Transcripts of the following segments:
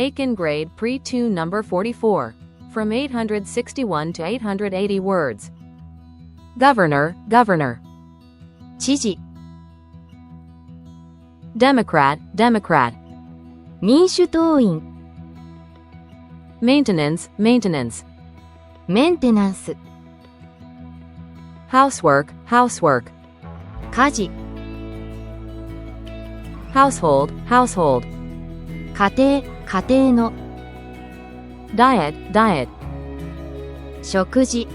Aiken Grade Pre-2 Number 44. From 861 to 880 words. Governor, governor. 知事、 Democrat, democrat. 民主党員、 Maintenance, maintenance. メンテナンス、 Housework, housework. 家事、 Household, household. 家庭、家庭の、 Diet, diet. 食事、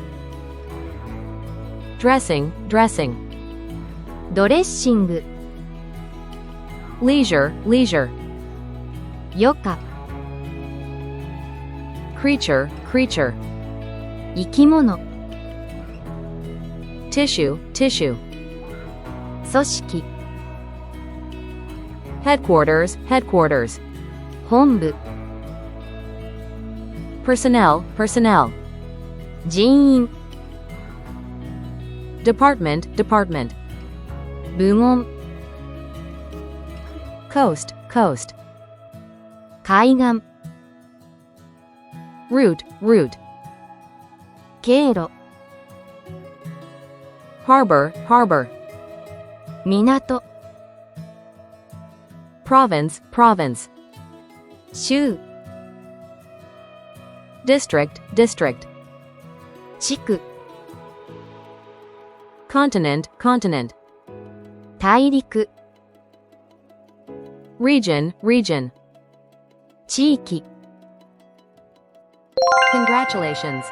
Dressing, dressing. ドレッシング、 Leisure, leisure. 余暇、 Creature, creature. 生き物、 Tissue, tissue. 組織、 Headquarters, headquarters. 本部、 Personnel, personnel. 人員、 Department, department. 部門、 Coast, coast. 海岸、 Route, route. 経路、 Harbor, harbor. 港、 Province, province. 州、 District, district. 地区、 Continent, continent. 大陸、 Region, region. 地域。 Congratulations!